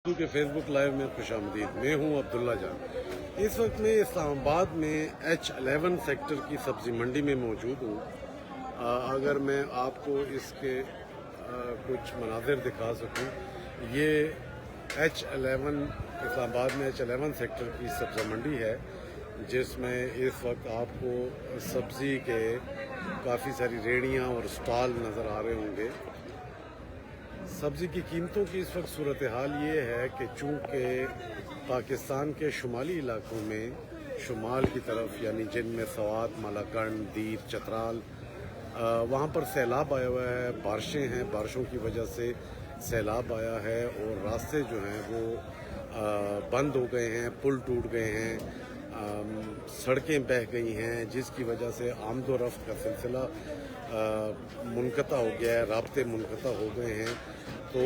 کے فیس بک لائیو میں خوش آمدید. میں ہوں عبداللہ جان. اس وقت میں اسلام آباد میں H11 سیکٹر کی سبزی منڈی میں موجود ہوں. اگر میں آپ کو اس کے کچھ مناظر دکھا سکوں. یہ H11 اسلام آباد میں H11 سیکٹر کی سبزی منڈی ہے جس میں اس وقت آپ کو سبزی کے کافی ساری ریڑیاں اور سٹال نظر آ رہے ہوں گے. سبزی کی قیمتوں کی اس وقت صورتحال یہ ہے کہ چونکہ پاکستان کے شمالی علاقوں میں شمال کی طرف یعنی جن میں سوات، مالاکنڈ، دیر، چترال وہاں پر سیلاب آیا ہوا ہے. بارشیں ہیں، بارشوں کی وجہ سے سیلاب آیا ہے اور راستے جو ہیں وہ بند ہو گئے ہیں، پل ٹوٹ گئے ہیں، سڑکیں بہہ گئی ہیں جس کی وجہ سے آمد و رفت کا سلسلہ منقطع ہو گیا ہے، رابطے منقطع ہو گئے ہیں. تو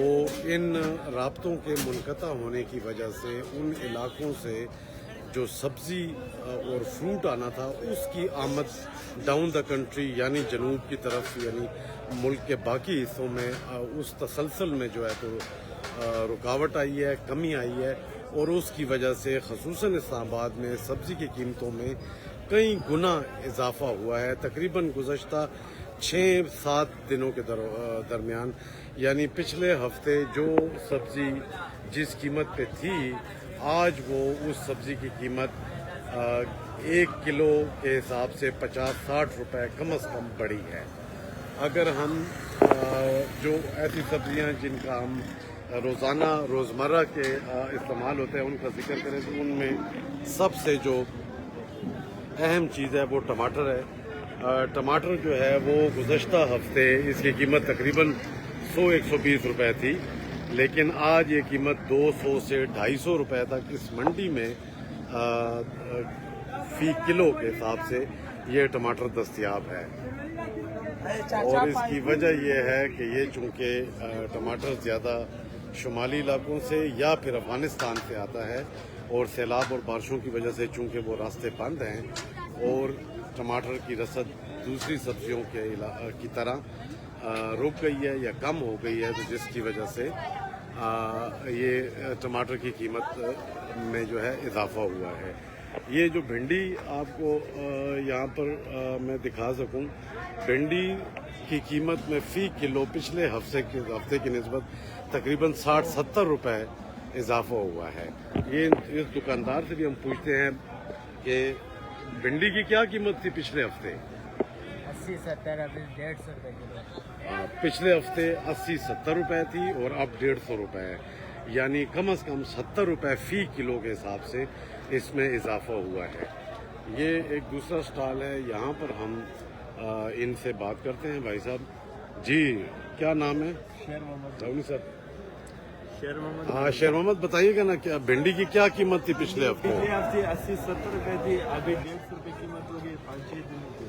ان رابطوں کے منقطع ہونے کی وجہ سے ان علاقوں سے جو سبزی اور فروٹ آنا تھا اس کی آمد ڈاؤن دا کنٹری یعنی جنوب کی طرف یعنی ملک کے باقی حصوں میں اس تسلسل میں جو ہے تو رکاوٹ آئی ہے، کمی آئی ہے اور اس کی وجہ سے خصوصاً اسلام آباد میں سبزی کی قیمتوں میں کئی گنا اضافہ ہوا ہے. تقریباً گزشتہ 6-7 دنوں کے درمیان یعنی پچھلے ہفتے جو سبزی جس قیمت پہ تھی آج وہ اس سبزی کی قیمت 1 کلو کے حساب سے 50-60 روپے کم از کم بڑھی ہے. اگر ہم جو ایسی سبزیاں جن کا ہم روزمرہ کے استعمال ہوتے ہیں ان کا ذکر کریں تو ان میں سب سے جو اہم چیز ہے وہ ٹماٹر ہے. ٹماٹر جو ہے وہ گزشتہ ہفتے اس کی قیمت تقریباً 100-120 روپے تھی لیکن آج یہ قیمت 200 سے 250 روپے تک اس منڈی میں فی کلو کے حساب سے یہ ٹماٹر دستیاب ہے. اور اس کی وجہ یہ ہے کہ یہ چونکہ ٹماٹر زیادہ شمالی علاقوں سے یا پھر افغانستان سے آتا ہے اور سیلاب اور بارشوں کی وجہ سے چونکہ وہ راستے بند ہیں اور ٹماٹر کی رسد دوسری سبزیوں کی طرح رک گئی ہے یا کم ہو گئی ہے تو جس کی وجہ سے یہ ٹماٹر کی قیمت میں جو ہے اضافہ ہوا ہے. یہ جو بھنڈی آپ کو یہاں پر میں دکھا سکوں، بھنڈی کی قیمت میں فی کلو پچھلے ہفتے کی نسبت تقریباً 60-70 روپے اضافہ ہوا ہے. یہ اس دکاندار سے بھی ہم پوچھتے ہیں کہ بھنڈی کی کیا قیمت تھی پچھلے ہفتے؟ 80-70 ابھی 150 روپے کلو. پچھلے ہفتے 80-70 روپے تھی اور اب 150 روپے ہے یعنی کم از کم 70 روپے فی کلو کے حساب سے اس میں اضافہ ہوا ہے. یہ ایک دوسرا سٹال ہے، یہاں پر ہم ان سے بات کرتے ہیں. بھائی صاحب جی کیا نام ہے؟ شیر محمد. سر شیر محمد. ہاں شیر محمد بتائیے گا نا کیا بھنڈی کی کیا قیمت تھی پچھلے ہفتے؟ پچھلے ہفتے 80-70 روپے تھی، ابھی 150 روپے قیمت ہوگی 5-6 دنوں کی.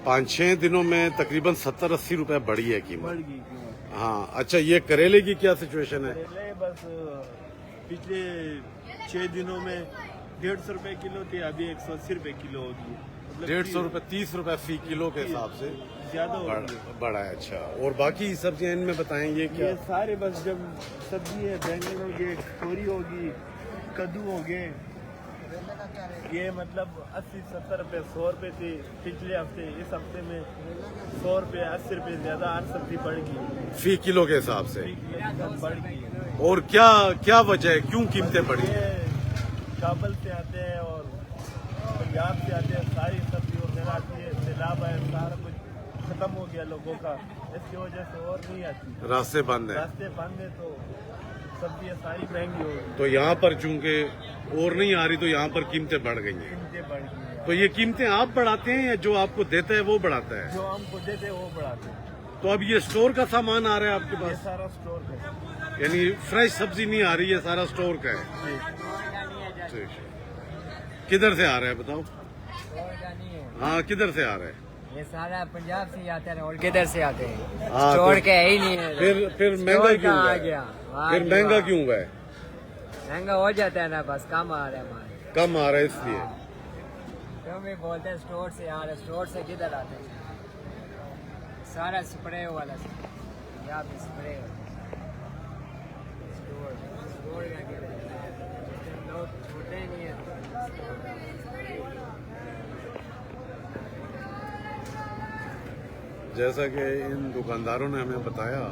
5-6 دنوں میں تقریباً 70-80 روپے بڑھی ہے قیمت. بڑھ گئی قیمت. ہاں اچھا، یہ کریلے کی کیا سچویشن ہے؟ کریلے بس پچھلے 6 دنوں میں 150 روپے کلو تھی، ابھی 180 روپے کلو ہوگی. 150 روپے 30 روپے فی کلو کے حساب سے زیادہ ہوگی. بڑا ہے. اچھا، اور باقی سبزیاں ان میں بتائیں یہ کیا؟ یہ سارے بس جب سبزی ہے، بینگن ہوگی، توری ہوگی، کدو ہو گئے، یہ مطلب 80-70 روپے 100 روپے تھی پچھلے ہفتے. اس ہفتے میں 100 روپے 80 روپے زیادہ ہر سبزی بڑھ گئی فی کلو کے حساب سے. بڑھ گئی. اور کیا وجہ ہے، کیوں قیمتیں بڑھی؟ یہ کابل سے آتے ہیں اور پنجاب سے آتے ہیں، ساری سبزی وغیرہ آتی ہے. سیلاب ہے، سارا کچھ ختم ہو گیا لوگوں کا، اس کی وجہ سے اور نہیں آتی. راستے بند ہیں. راستے بند ہیں تو سبزیاں ساری مہنگی ہو گئی. تو یہاں پر چونکہ اور نہیں آ رہی تو یہاں پر قیمتیں بڑھ گئی ہیں. قیمتیں بڑھ گئی ہیں. تو یہ قیمتیں آپ بڑھاتے ہیں یا جو آپ کو دیتا ہے وہ بڑھاتا ہے؟ جو ہم کو دیتے وہ بڑھاتے ہیں. تو اب یہ سٹور کا سامان آ رہا ہے آپ کے یہ پاس، سارا سٹور کا. یعنی فریش سبزی نہیں آ رہی ہے، سارا سٹور کا ہے. ٹھیک. کدھر سے آ رہا ہے بتاؤ؟ ہاں کدھر سے آ رہا ہے؟ یہ سارا پنجاب سے آتا ہے اور کدھر سے آتے ہیں؟ ہاں، سٹور کا ہے ہی نہیں ہے. پھر مہنگا کیوں آ ہوا ہے؟ گیا. پھر مہنگا کیوں ہوا ہے؟ مہنگا ہو جاتا ہے نا، بس کم آ رہا ہے ہمارے. کم آ رہا ہے اس لیے. کیوں بھی بولتے ہیں سٹور سے آ رہا ہے، سٹور سے کدھر آتے ہیں؟ سارا سپرے والا، پنجاب میں سپرے سٹور. जैसा कि इन दुकानदारों ने हमें बताया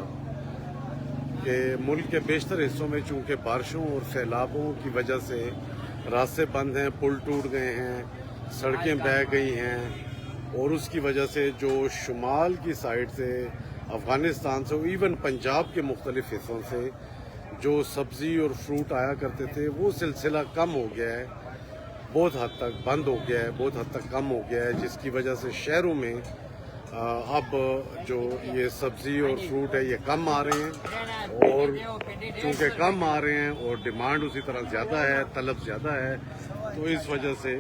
कि मुल्क के बेशतर हिस्सों में चूंकि बारिशों और सैलाबों की वजह से रास्ते बंद हैं, पुल टूट गए हैं, सड़कें बह गई हैं और उसकी वजह से जो शुमाल की साइड से अफ़गानिस्तान से इवन पंजाब के मुख्तलिफ हिस्सों से जो सब्ज़ी और फ्रूट आया करते थे वो सिलसिला कम हो गया है, बहुत हद तक बंद हो गया है, बहुत हद तक कम हो गया है, जिसकी वजह से शहरों में अब जो ये सब्ज़ी और फ्रूट है ये कम आ रहे हैं और चूँकि कम आ रहे हैं और डिमांड उसी तरह ज़्यादा है, तलब ज़्यादा है, तो इस वजह से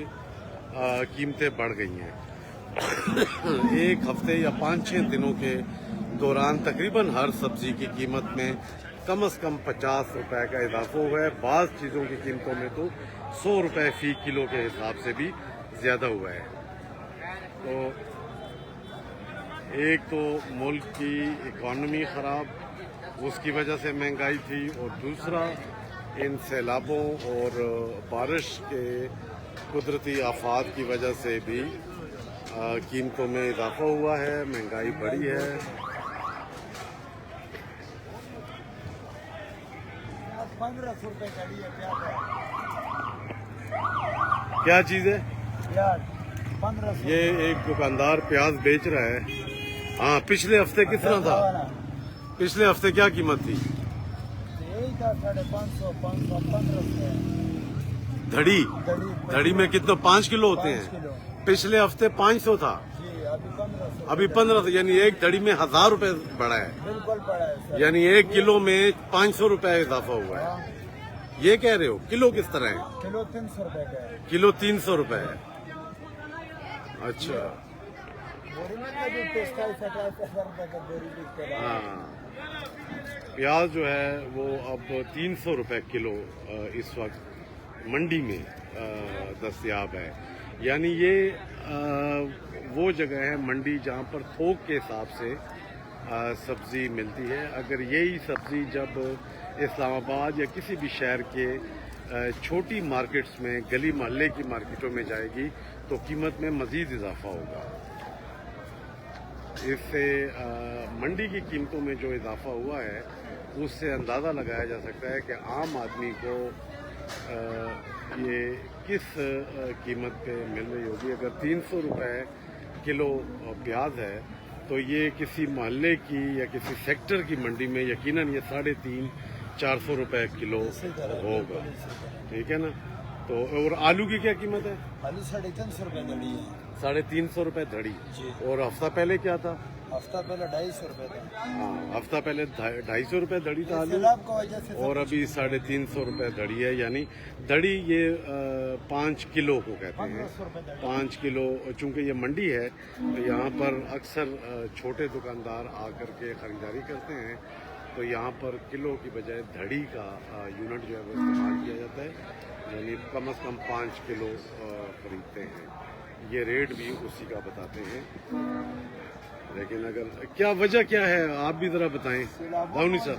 कीमतें बढ़ गई हैं। एक हफ्ते या 5-6 दिनों के दौरान तकरीबन हर सब्ज़ी की कीमत में कम से कम 50 रुपए का इजाफा हुआ है। बाज़ चीज़ों की कीमतों में तो 100 रुपए फ़ी किलो के हिसाब से भी ज़्यादा हुआ है। तो एक तो मुल्क की इकॉनमी ख़राब, उसकी वजह से महंगाई थी, और दूसरा इन सैलाबों और बारिश के कुदरती आफात की वजह से भी कीमतों में इजाफा हुआ है, महंगाई बढ़ी है। 1500 रुपए कड़ी है क्या चीज़ है? प्याज 1500। ये एक दुकानदार प्याज बेच रहा है। हाँ, पिछले हफ्ते किस तरह था? पिछले हफ्ते क्या कीमत थी? यही था 550, 500, 1500 धड़ी धड़ी में कितना 5 किलो होते 5 हैं? किलो पिछले हफ्ते 500 था, जी, अभी 1500। अभी 1500, यानी एक धड़ी में 1000 रुपए बढ़ा है, बिल्कुल पड़ा है सर। यानी 1 किलो में 500 रुपए इजाफा हुआ है। हाँ, ये कह रहे हो? किलो किस तरह है? किलो 300 रुपए का है। किलो 300 रुपए है। अच्छा, बोरी में कभी 27-28 रुपए का बोरी बिकते हैं। हाँ, प्याज जो है वो अब 300 रुपए किलो इस वक्त मंडी में दस्तयाब है। यानी ये वो जगह है मंडी जहाँ पर थोक के हिसाब से सब्ज़ी मिलती है। अगर यही सब्ज़ी जब इस्लामाबाद या किसी भी शहर के छोटी मार्केट्स में, गली मोहल्ले की मार्केटों में जाएगी तो कीमत में मज़ीद इजाफा होगा। इससे मंडी की कीमतों में जो इजाफा हुआ है उससे अंदाज़ा लगाया जा सकता है कि आम आदमी को ये किस कीमत पे मिल रही होगी। अगर 300 रुपए किलो प्याज है तो ये किसी मोहल्ले की या किसी सेक्टर की मंडी में यकीनन ये 350-400 रुपए किलो होगा, ठीक है ना? तो और आलू की क्या कीमत है? आलू 350 रुपए धड़ी है। 350 रुपए धड़ी। जी। और हफ्ता पहले क्या था? हफ्ता पहले 250 रुपए था। हाँ, हफ्ता पहले 250 रुपए धड़ी था आलू, सैलाब की वजह से और अभी 350 रुपए धड़ी है। यानी धड़ी ये 5 किलो को कहते हैं। 1500 रुपए धड़ी। 5 किलो, चूंकि ये मंडी है तो यहाँ पर अक्सर छोटे दुकानदार आकर के खरीदारी करते हैं, तो यहाँ पर किलो की बजाय धड़ी का यूनिट जो है वो इस्तेमाल किया जाता है, यानी कम से कम 5 किलो खरीदते हैं। ये रेट भी उसी का बताते हैं। लेकिन अगर क्या वजह क्या है, आप भी ज़रा बताएं दाऊनी साहब,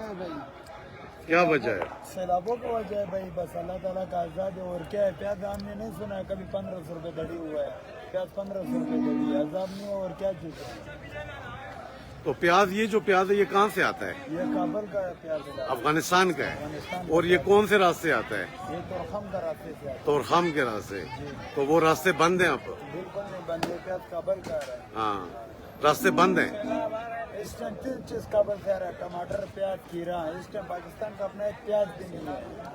क्या वजह है? सैलाबों की वजह है भाई, बस अल्लाह ताला का आज़ाद है। और क्या है, प्याज हमने नहीं सुना है कभी 1500 रुपए धड़ी हुआ है। प्याज 1500 रुपए धड़ी है, आज़ाद नहीं है। और क्या चीज़ है? तो प्याज, ये जो प्याज है ये कहाँ से आता है? ये काबुल का प्याज है, अफगानिस्तान का है। अफगानिस्तान और ये कौन से रास्ते आता है? ये तोरखम का रास्ते से आता है। तोरखम के रास्ते। तो वो रास्ते बंद हैं अब? बिल्कुल नहीं बंद है, प्याज काबुल का आ रहा है। हाँ, रास्ते बंद हैं। इस टाइम 3 चीज काबुल से आ रहा है, टमाटर, प्याज, खीरा। इस टाइम पाकिस्तान का अपना एक प्याज भी नहीं है।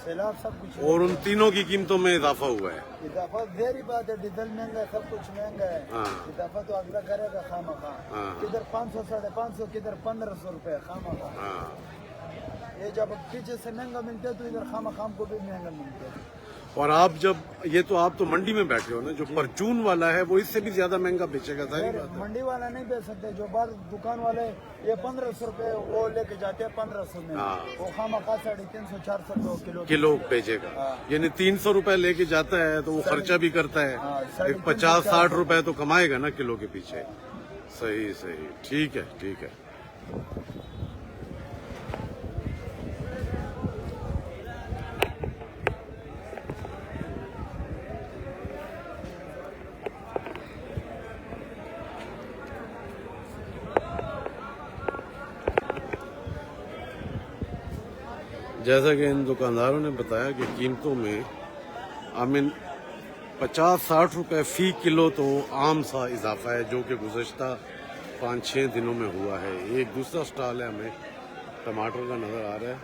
सैलाब सब कुछ है। और उन तीनों की कीमतों में इजाफा हुआ है। इजाफा ढेरी बात है, डीजल महंगा है, सब कुछ महंगा है। हाँ। इजाफा तो अगला करेगा खामखा। हाँ। किधर 500, 550, किधर 1500 रुपए खामखा। हाँ, ये जब पीछे से महंगा मिलता है तो इधर खामखा को भी महंगा मिलता है। और आप जब ये तो आप तो मंडी में बैठे हो ना, जो परचून वाला है वो इससे भी ज्यादा महंगा बेचेगा, सारी फिर बात है। मंडी वाला नहीं बेच सकते, जो बाहर दुकान वाले ये 1500 रुपए वो लेके जाते हैं 1500 में। हाँ। वो खामखा 350-400 किलो किलो बेचेगा, हाँ। यानी 300 रुपए लेके जाता है तो वो खर्चा भी करता हाँ, है। एक 50-60 रुपए तो कमाएगा ना किलो के पीछे। सही सही, ठीक है, ठीक है। जैसा कि इन दुकानदारों ने बताया कि कीमतों में आमिन 50-60 रुपए फी किलो तो आम सा इजाफा है, जो कि गुज़श्ता 5-6 दिनों में हुआ है। एक दूसरा स्टॉल है, हमें टमाटर का नज़र आ रहा है।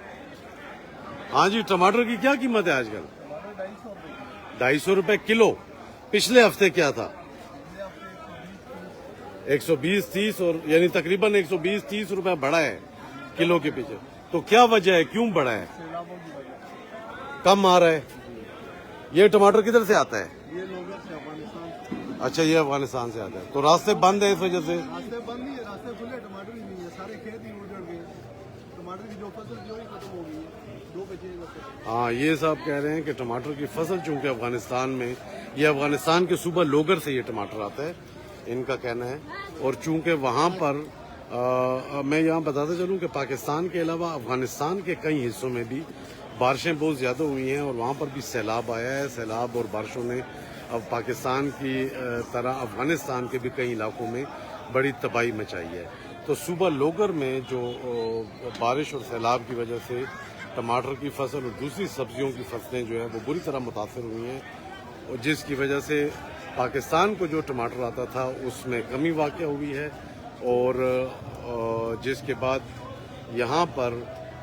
हाँ जी, टमाटर की क्या कीमत है आजकल? 250 रुपए किलो। पिछले हफ्ते क्या था? 120-30, और यानी तकरीबन 120-30 रुपए बढ़ा है किलो के पीछे। तो क्या वजह है, क्यों बढ़ा है? कम आ रहा है। ये टमाटर किधर से आता है? ये लोगों से अफगानिस्तान। अच्छा, ये अफगानिस्तान से आता है। तो रास्ते बंद है इस वजह से? रास्ते बंद नहीं है, रास्ते खुले, टमाटर ही नहीं है, सारे खेत ही उजड़ गए। टमाटर की जो फसल जो ही खत्म हो गई है, 2 बचे बस। हाँ, ये साहब कह रहे हैं कि टमाटर की फसल चूंकि अफगानिस्तान में, ये अफगानिस्तान के सूबा लोगर से ये टमाटर आता है, इनका कहना है। और चूंकि वहाँ पर मैं यहाँ बताता चलूँ कि पाकिस्तान के अलावा अफगानिस्तान के कई हिस्सों में भी बारिशें बहुत ज़्यादा हुई हैं और वहाँ पर भी सैलाब आया है। सैलाब और बारिशों ने अब पाकिस्तान की तरह अफगानिस्तान के भी कई इलाकों में बड़ी तबाही मचाई है। तो सूबा लोगर में जो बारिश और सैलाब की वजह से टमाटर की फसल और दूसरी सब्जियों की फसलें जो है वो बुरी तरह मुतासर हुई हैं, और जिसकी वजह से पाकिस्तान को जो टमाटर आता था उसमें कमी वाक़ हुई है। और जिसके बाद यहाँ पर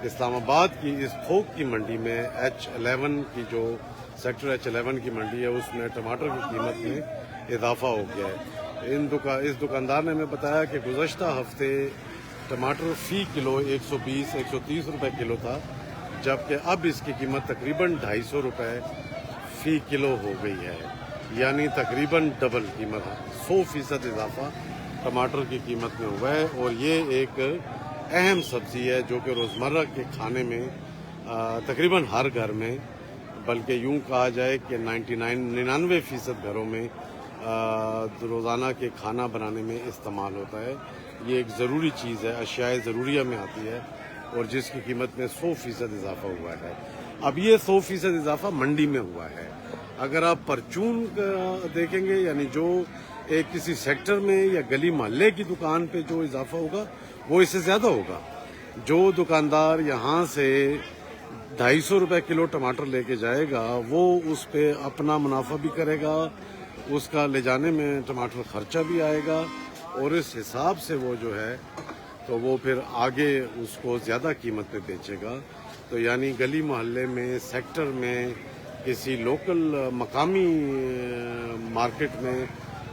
इस्लामाबाद की इस थोक की मंडी में H11 की जो सेक्टर H11 की मंडी है उसमें टमाटर की कीमत में इजाफा हो गया है। इस दुकानदार ने हमें बताया कि गुज़श्ता हफ्ते टमाटर फ़ी किलो 120-130 रुपए किलो था, जबकि अब इसकी कीमत तकरीबन 250 रुपए फ़ी किलो हो गई है, यानी तकरीबन डबल कीमत है। 100% इजाफा टमाटर की कीमत में हुआ है। और ये एक अहम सब्ज़ी है जो कि रोज़मर्रा के खाने में तकरीबन हर घर में, बल्कि यूँ कहा जाए कि 99% घरों में रोज़ाना के खाना बनाने में इस्तेमाल होता है। ये एक ज़रूरी चीज़ है, अशियाए ज़रूरिया में आती है, और जिसकी कीमत में 100% इजाफा हुआ है। अब ये 100% इजाफा मंडी में हुआ है। अगर आप परचून देखेंगे, यानी जो एक किसी सेक्टर में या गली मोहल्ले की दुकान पे जो इजाफा होगा वो इससे ज़्यादा होगा। जो दुकानदार यहाँ से 250 रुपए किलो टमाटर लेके जाएगा वो उस पे अपना मुनाफा भी करेगा, उसका ले जाने में टमाटर खर्चा भी आएगा, और इस हिसाब से वो जो है तो वो फिर आगे उसको ज़्यादा कीमत पे बेचेगा। तो यानी गली मोहल्ले में, सेक्टर में, किसी लोकल मकामी मार्केट में,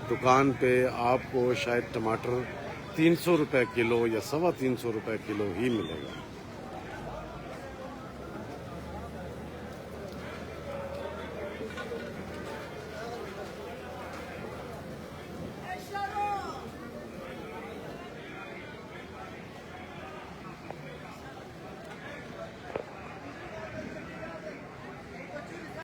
दुकान पे आपको शायद टमाटर 300 रुपए किलो या 325 रुपए किलो ही मिलेगा।